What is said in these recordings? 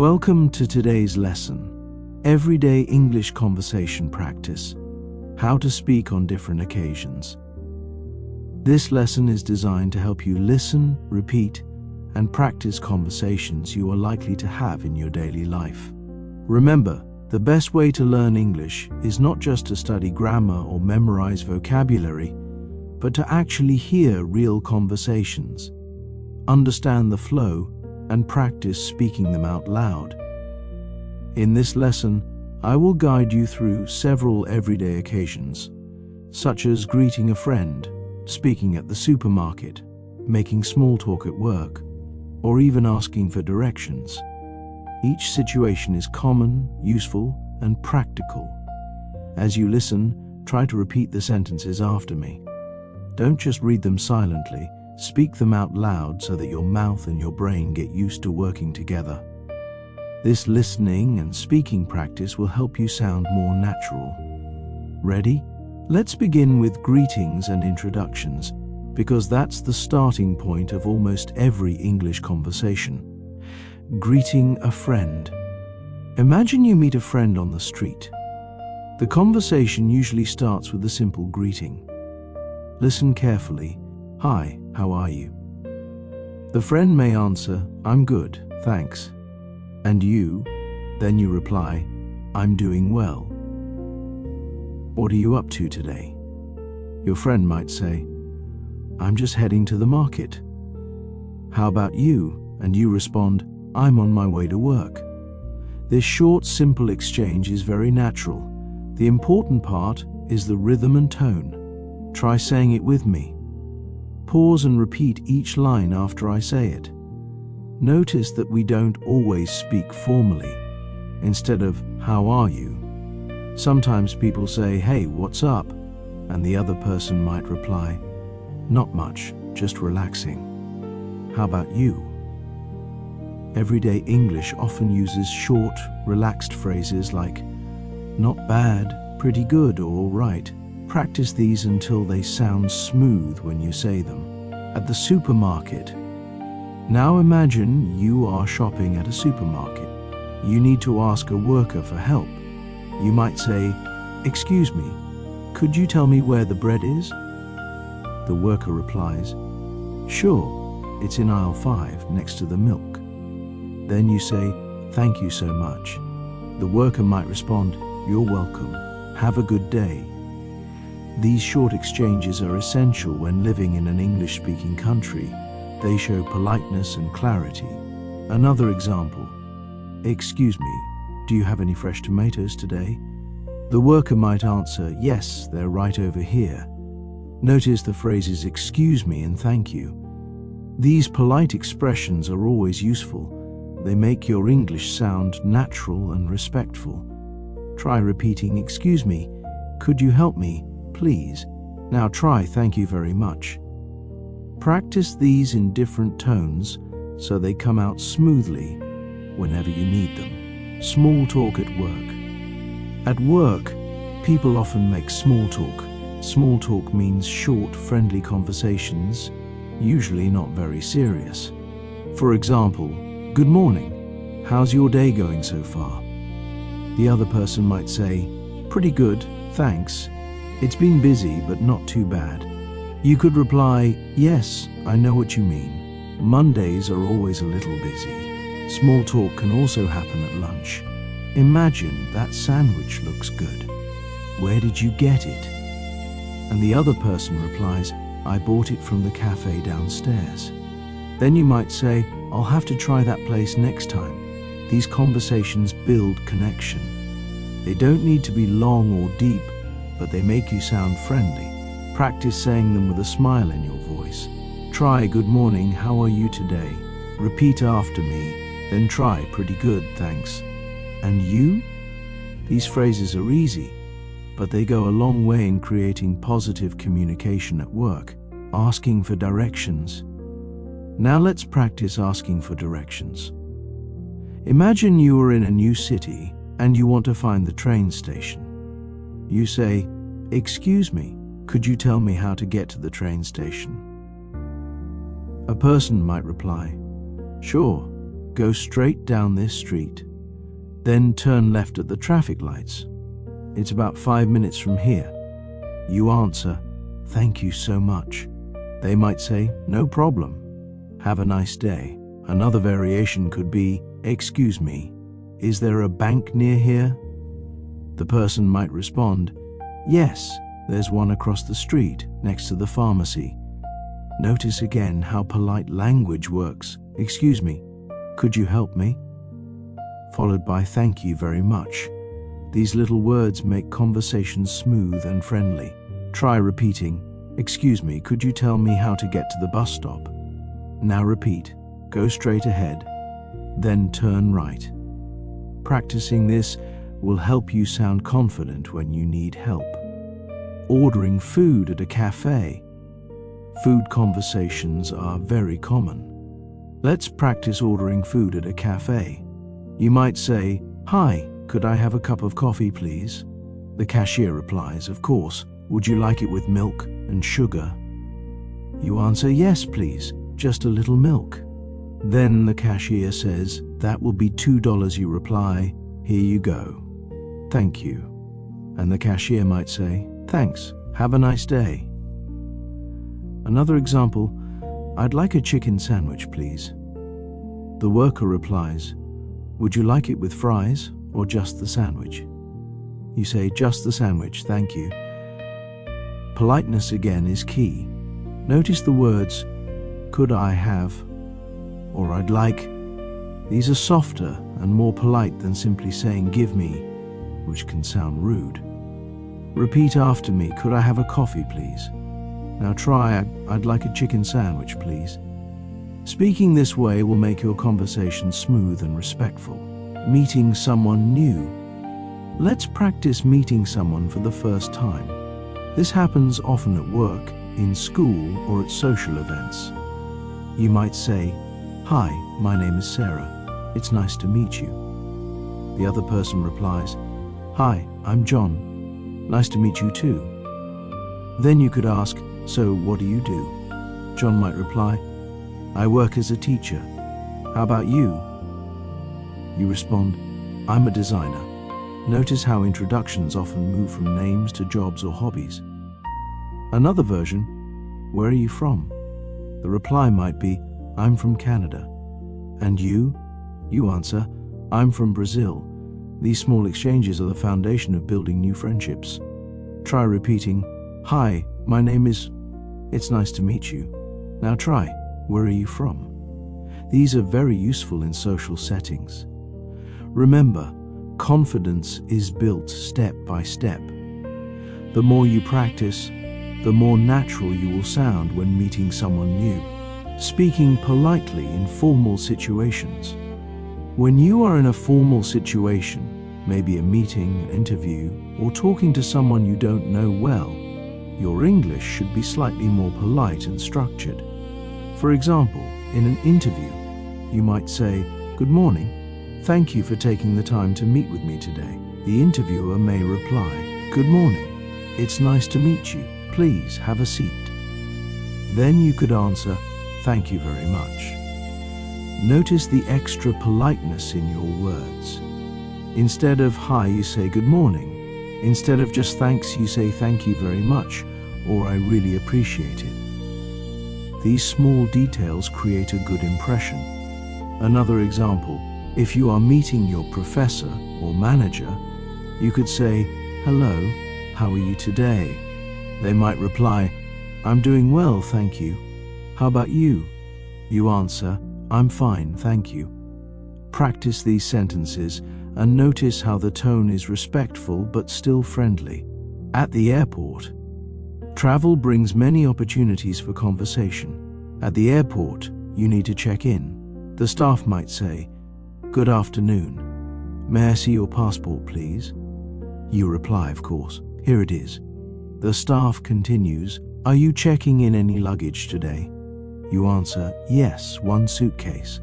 Welcome to today's lesson, Everyday English Conversation Practice, How to Speak on Different Occasions. This lesson is designed to help you listen, repeat, and practice conversations you are likely to have in your daily life. Remember, the best way to learn English is not just to study grammar or memorize vocabulary, but to actually hear real conversations, understand the flow, and practice speaking them out loud. In this lesson, I will guide you through several everyday occasions, such as greeting a friend, speaking at the supermarket, making small talk at work, or even asking for directions. Each situation is common, useful, and practical. As you listen, try to repeat the sentences after me. Don't just read them silently. Speak them out loud so that your mouth and your brain get used to working together. This listening and speaking practice will help you sound more natural. Ready? Let's begin with greetings and introductions, because that's the starting point of almost every English conversation. Greeting a friend. Imagine you meet a friend on the street. The conversation usually starts with a simple greeting. Listen carefully. Hi, how are you? The friend may answer, I'm good, thanks. And you? Then you reply, I'm doing well. What are you up to today? Your friend might say, I'm just heading to the market. How about you? And you respond, I'm on my way to work. This short, simple exchange is very natural. The important part is the rhythm and tone. Try saying it with me. Pause and repeat each line after I say it. Notice that we don't always speak formally. Instead of, how are you? Sometimes people say, hey, what's up? And the other person might reply, not much, just relaxing. How about you? Everyday English often uses short, relaxed phrases like, not bad, pretty good, or all right. Practice these until they sound smooth when you say them. At the supermarket. Now imagine you are shopping at a supermarket. You need to ask a worker for help. You might say, excuse me, could you tell me where the bread is? The worker replies, sure, it's in aisle 5 next to the milk. Then you say, thank you so much. The worker might respond, you're welcome. Have a good day. These short exchanges are essential when living in an English-speaking country. They show politeness and clarity. Another example. Excuse me, do you have any fresh tomatoes today? The worker might answer, yes, they're right over here. Notice the phrases excuse me and thank you. These polite expressions are always useful. They make your English sound natural and respectful. Try repeating, excuse me, could you help me? Please. Now try thank you very much. Practice these in different tones so they come out smoothly whenever you need them. Small talk at work. At work, people often make small talk. Small talk means short, friendly conversations, usually not very serious. For example, good morning. How's your day going so far? The other person might say, pretty good, thanks. It's been busy, but not too bad. You could reply, yes, I know what you mean. Mondays are always a little busy. Small talk can also happen at lunch. Imagine that sandwich looks good. Where did you get it? And the other person replies, I bought it from the cafe downstairs. Then you might say, I'll have to try that place next time. These conversations build connection. They don't need to be long or deep, but they make you sound friendly. Practice saying them with a smile in your voice. Try good morning, how are you today? Repeat after me, then try pretty good, thanks. And you? These phrases are easy, but they go a long way in creating positive communication at work. Asking for directions. Now let's practice asking for directions. Imagine you are in a new city and you want to find the train station. You say, excuse me, could you tell me how to get to the train station? A person might reply, sure, Go straight down this street. Then turn left at the traffic lights. It's about 5 minutes from here. You answer, thank you so much. They might say, no problem. Have a nice day. Another variation could be, excuse me, is there a bank near here? The person might respond, yes, there's one across the street next to the pharmacy. Notice again how polite language works. Excuse me, could you help me? Followed by thank you very much. These little words make conversations smooth and friendly. Try repeating, excuse me, could you tell me how to get to the bus stop? Now repeat, go straight ahead, then turn right. Practicing this will help you sound confident when you need help. Ordering food at a cafe. Food conversations are very common. Let's practice ordering food at a cafe. You might say, hi, could I have a cup of coffee, please? The cashier replies, of course. Would you like it with milk and sugar? You answer, yes, please, just a little milk. Then the cashier says, that will be $2. You reply, here you go. Thank you. And the cashier might say, thanks, have a nice day. Another example, I'd like a chicken sandwich, please. The worker replies, would you like it with fries or just the sandwich? You say, just the sandwich, thank you. Politeness again is key. Notice the words, could I have, or I'd like. These are softer and more polite than simply saying give me, which can sound rude. Repeat after me, could I have a coffee, please? Now try, I'd like a chicken sandwich, please. Speaking this way will make your conversation smooth and respectful. Meeting someone new. Let's practice meeting someone for the first time. This happens often at work, in school, or at social events. You might say, hi, my name is Sarah. It's nice to meet you. The other person replies, hi, I'm John. Nice to meet you too. Then you could ask, so what do you do? John might reply, I work as a teacher. How about you? You respond, I'm a designer. Notice how introductions often move from names to jobs or hobbies. Another version, where are you from? The reply might be, I'm from Canada. And you? You answer, I'm from Brazil. These small exchanges are the foundation of building new friendships. Try repeating, hi, my name is... It's nice to meet you. Now try, where are you from? These are very useful in social settings. Remember, confidence is built step by step. The more you practice, the more natural you will sound when meeting someone new. Speaking politely in formal situations. When you are in a formal situation, maybe a meeting, an interview, or talking to someone you don't know well, your English should be slightly more polite and structured. For example, in an interview, you might say, good morning. Thank you for taking the time to meet with me today. The interviewer may reply, good morning. It's nice to meet you. Please have a seat. Then you could answer, thank you very much. Notice the extra politeness in your words. Instead of hi, you say good morning. Instead of just thanks, you say thank you very much, or I really appreciate it. These small details create a good impression. Another example, if you are meeting your professor or manager, you could say, hello, how are you today? They might reply, I'm doing well, thank you. How about you? You answer, I'm fine, thank you. Practice these sentences and notice how the tone is respectful but still friendly. At the airport, travel brings many opportunities for conversation. At the airport, you need to check in. The staff might say, good afternoon. May I see your passport, please? You reply, of course, here it is. The staff continues, are you checking in any luggage today? You answer, yes, one suitcase.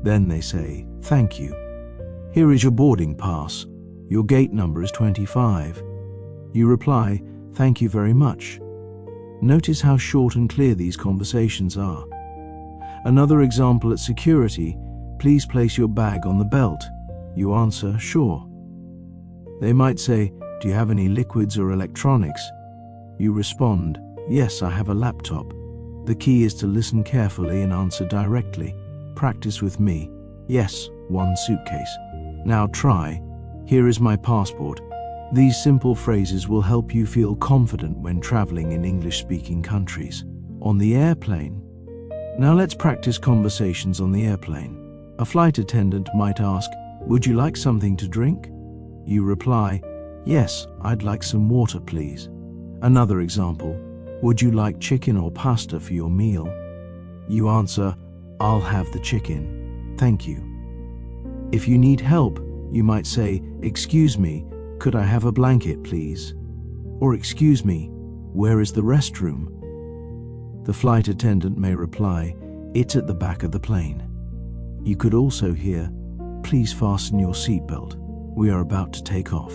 Then they say, thank you. Here is your boarding pass. Your gate number is 25. You reply, thank you very much. Notice how short and clear these conversations are. Another example at security, please place your bag on the belt. You answer, sure. They might say, do you have any liquids or electronics? You respond, yes, I have a laptop. The key is to listen carefully and answer directly. Practice with me. Yes, one suitcase. Now try. Here is my passport. These simple phrases will help you feel confident when traveling in English-speaking countries. On the airplane. Now let's practice conversations on the airplane. A flight attendant might ask, would you like something to drink? You reply, yes, I'd like some water, please. Another example, would you like chicken or pasta for your meal? You answer, I'll have the chicken. Thank you. If you need help, you might say, excuse me, could I have a blanket, please? Or excuse me, where is the restroom? The flight attendant may reply, it's at the back of the plane. You could also hear, please fasten your seatbelt. We are about to take off.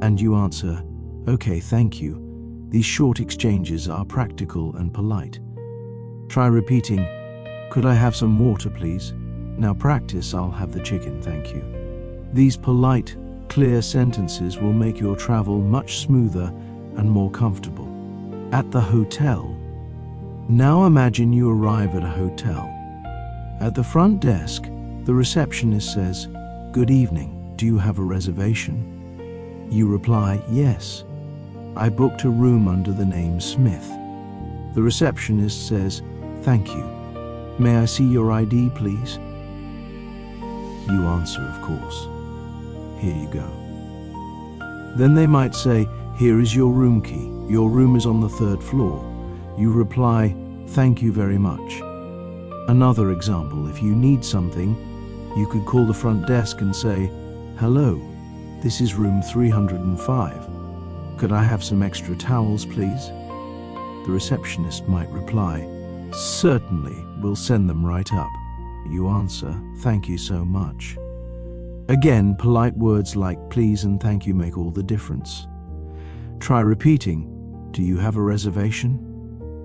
And you answer, okay, thank you. These short exchanges are practical and polite. Try repeating, could I have some water, please? Now practice, I'll have the chicken, thank you. These polite, clear sentences will make your travel much smoother and more comfortable. At the hotel. Now imagine you arrive at a hotel. At the front desk, the receptionist says, good evening, do you have a reservation? You reply, yes. I booked a room under the name Smith. The receptionist says, thank you. May I see your ID, please? You answer, of course. Here you go. Then they might say, here is your room key. Your room is on the 3rd floor. You reply, thank you very much. Another example, if you need something, you could call the front desk and say, hello, this is room 305. Could I have some extra towels, please? The receptionist might reply, certainly, we'll send them right up. You answer, thank you so much. Again, polite words like please and thank you make all the difference. Try repeating, do you have a reservation?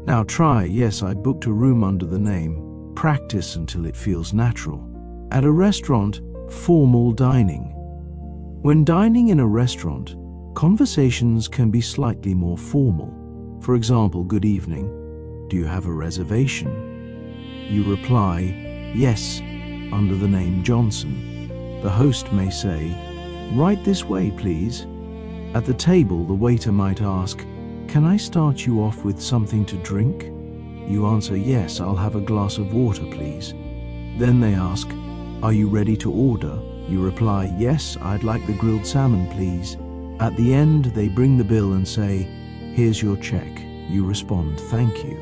Now try, yes, I booked a room under the name. Practice until it feels natural. At a restaurant, formal dining. When dining in a restaurant, conversations can be slightly more formal. For example, good evening, do you have a reservation? You reply, yes, under the name Johnson. The host may say, right this way, please. At the table, the waiter might ask, can I start you off with something to drink? You answer, yes, I'll have a glass of water, please. Then they ask, are you ready to order? You reply, yes, I'd like the grilled salmon, please. At the end, they bring the bill and say, here's your check. You respond, thank you.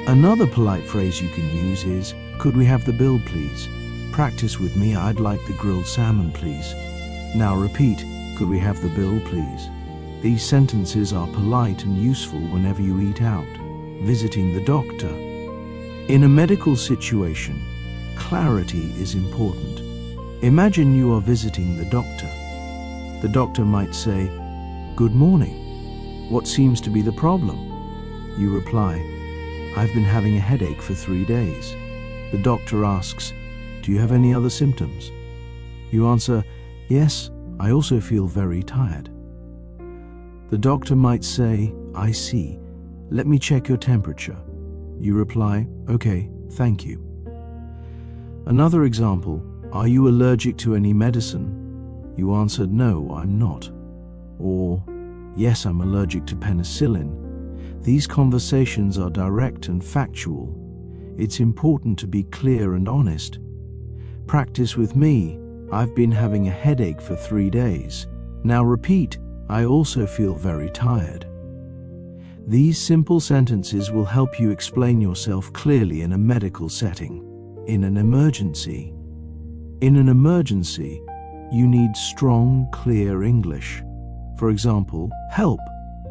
Another polite phrase you can use is, could we have the bill, please? Practice with me, I'd like the grilled salmon, please. Now repeat, could we have the bill, please? These sentences are polite and useful whenever you eat out. Visiting the doctor. In a medical situation, clarity is important. Imagine you are visiting the doctor. The doctor might say, good morning. What seems to be the problem? You reply, I've been having a headache for 3 days. The doctor asks, do you have any other symptoms? You answer, yes, I also feel very tired. The doctor might say, I see. Let me check your temperature. You reply, okay, thank you. Another example, are you allergic to any medicine? You answered, no, I'm not. Or, yes, I'm allergic to penicillin. These conversations are direct and factual. It's important to be clear and honest. Practice with me. I've been having a headache for 3 days. Now repeat, I also feel very tired. These simple sentences will help you explain yourself clearly in a medical setting. In an emergency, you need strong, clear English. For example, help,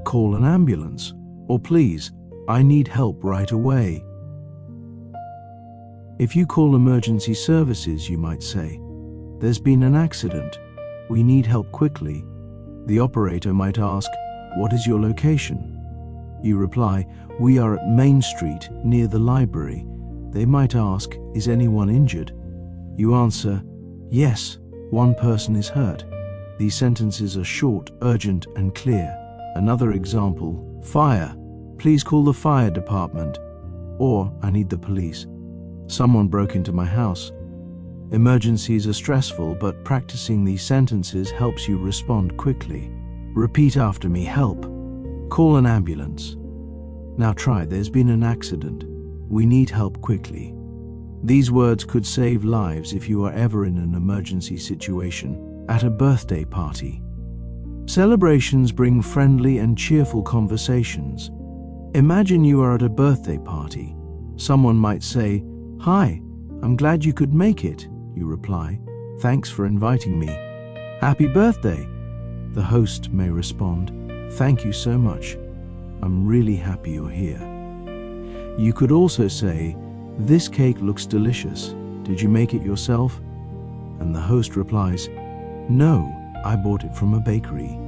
call an ambulance, or please, I need help right away. If you call emergency services, you might say, there's been an accident. We need help quickly. The operator might ask, what is your location? You reply, we are at Main Street, near the library. They might ask, is anyone injured? You answer, yes, one person is hurt. These sentences are short, urgent, and clear. Another example, fire. Please call the fire department. Or, I need the police. Someone broke into my house. Emergencies are stressful, but practicing these sentences helps you respond quickly. Repeat after me, help. Call an ambulance. Now try, there's been an accident. We need help quickly. These words could save lives if you are ever in an emergency situation. At a birthday party. Celebrations bring friendly and cheerful conversations. Imagine you are at a birthday party. Someone might say, "Hi, I'm glad you could make it." You reply, "Thanks for inviting me." "Happy birthday." The host may respond, "Thank you so much. I'm really happy you're here." You could also say, "This cake looks delicious. Did you make it yourself?" And the host replies, "No, I bought it from a bakery."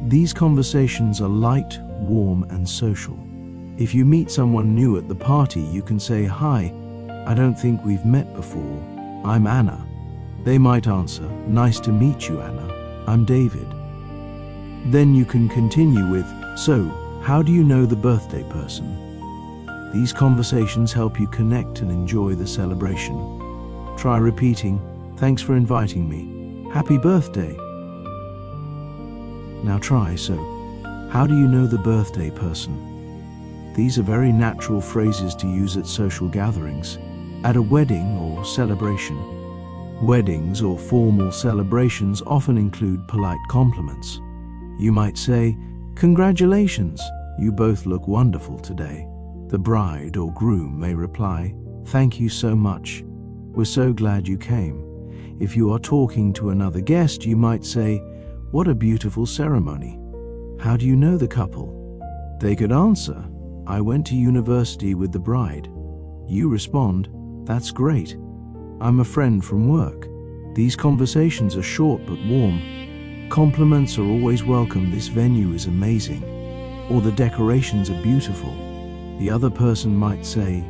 These conversations are light, warm, and social. If you meet someone new at the party, you can say, "Hi, I don't think we've met before. I'm Anna." They might answer, "Nice to meet you, Anna. I'm David." Then you can continue with, "So, how do you know the birthday person?" These conversations help you connect and enjoy the celebration. Try repeating, "Thanks for inviting me. Happy birthday." Now try, "So, how do you know the birthday person?" These are very natural phrases to use at social gatherings, at a wedding or celebration. Weddings or formal celebrations often include polite compliments. You might say, "Congratulations, you both look wonderful today." The bride or groom may reply, "Thank you so much. We're so glad you came." If you are talking to another guest, you might say, "What a beautiful ceremony. How do you know the couple?" They could answer, "I went to university with the bride." You respond, "That's great. I'm a friend from work." These conversations are short but warm. Compliments are always welcome. "This venue is amazing," or "The decorations are beautiful." The other person might say,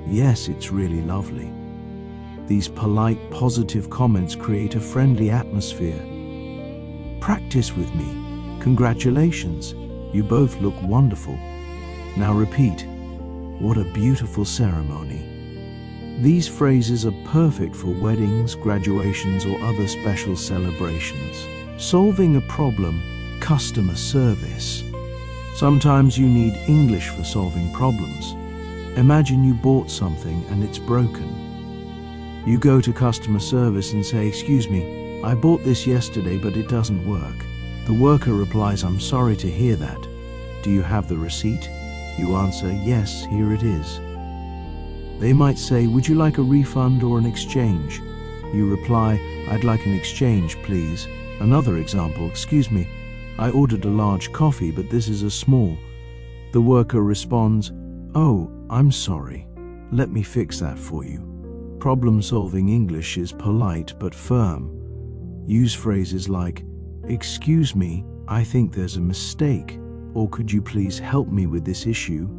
"Yes, it's really lovely." These polite, positive comments create a friendly atmosphere. Practice with me. "Congratulations, you both look wonderful." Now repeat, "What a beautiful ceremony." These phrases are perfect for weddings, graduations, or other special celebrations. Solving a problem, customer service. Sometimes you need English for solving problems. Imagine you bought something and it's broken. You go to customer service and say, "Excuse me, I bought this yesterday but it doesn't work." The worker replies, "I'm sorry to hear that. Do you have the receipt?" You answer, "Yes, here it is." They might say, "Would you like a refund or an exchange?" You reply, "I'd like an exchange, please." Another example, "Excuse me, I ordered a large coffee, but this is a small." The worker responds, "Oh, I'm sorry. Let me fix that for you." Problem-solving English is polite but firm. Use phrases like, "Excuse me, I think there's a mistake," or "Could you please help me with this issue?"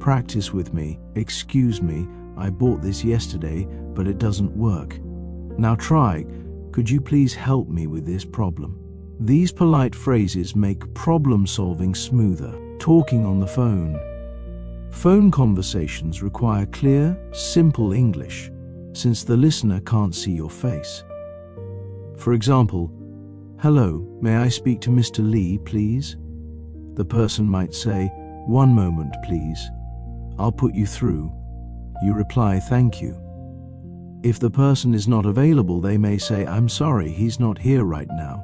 Practice with me, "Excuse me, I bought this yesterday, but it doesn't work." Now try, "Could you please help me with this problem?" These polite phrases make problem-solving smoother. Talking on the phone. Phone conversations require clear, simple English, since the listener can't see your face. For example, "Hello, may I speak to Mr. Lee, please?" The person might say, "One moment, please. I'll put you through." You reply, "Thank you." If the person is not available, they may say, "I'm sorry, he's not here right now.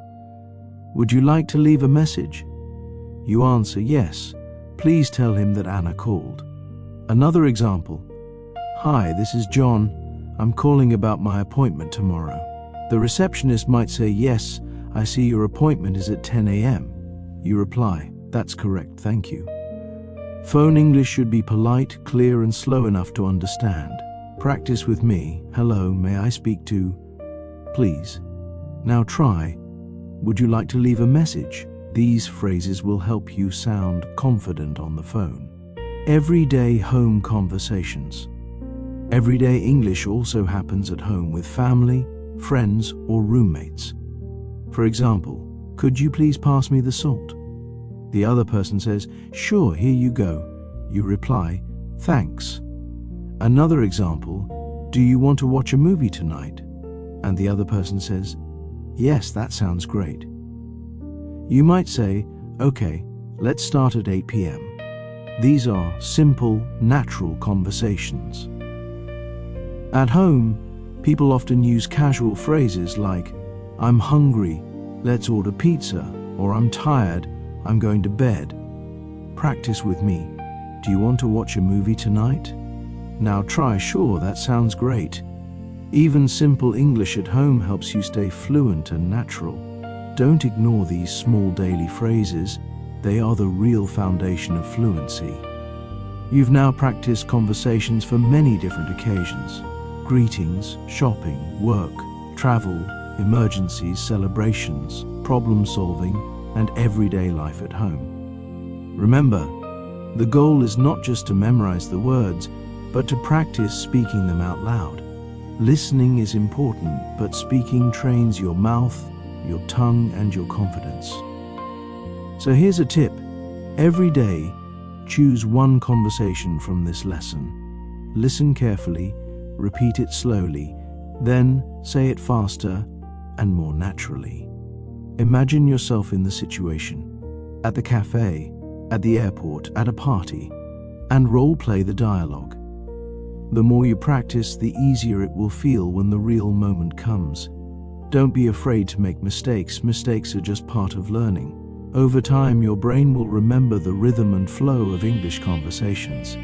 Would you like to leave a message?" You answer, "Yes. Please tell him that Anna called." Another example, "Hi, this is John. I'm calling about my appointment tomorrow." The receptionist might say, "Yes, I see your appointment is at 10 a.m. You reply, "That's correct, thank you." Phone English should be polite, clear, and slow enough to understand. Practice with me. "Hello, may I speak to?" Please. Now try, "Would you like to leave a message?" These phrases will help you sound confident on the phone. Everyday home conversations. Everyday English also happens at home with family, friends, or roommates. For example, "Could you please pass me the salt?" The other person says, "Sure, here you go." You reply, "Thanks." Another example, "Do you want to watch a movie tonight?" And the other person says, "Yes, that sounds great." You might say, "Okay, let's start at 8 p.m. These are simple, natural conversations. At home, people often use casual phrases like, "I'm hungry, let's order pizza," or "I'm tired, I'm going to bed." Practice with me. "Do you want to watch a movie tonight?" Now try, "Sure, that sounds great." Even simple English at home helps you stay fluent and natural. Don't ignore these small daily phrases. They are the real foundation of fluency. You've now practiced conversations for many different occasions: greetings, shopping, work, travel, emergencies, celebrations, problem solving, and everyday life at home. Remember, the goal is not just to memorize the words, but to practice speaking them out loud. Listening is important, but speaking trains your mouth, your tongue, and your confidence. So here's a tip. Every day, choose one conversation from this lesson. Listen carefully, repeat it slowly, then say it faster and more naturally. Imagine yourself in the situation, at the cafe, at the airport, at a party, and role-play the dialogue. The more you practice, the easier it will feel when the real moment comes. Don't be afraid to make mistakes. Mistakes are just part of learning. Over time, your brain will remember the rhythm and flow of English conversations.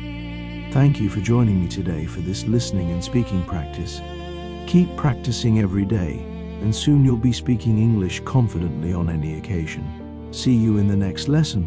Thank you for joining me today for this listening and speaking practice. Keep practicing every day, and soon you'll be speaking English confidently on any occasion. See you in the next lesson.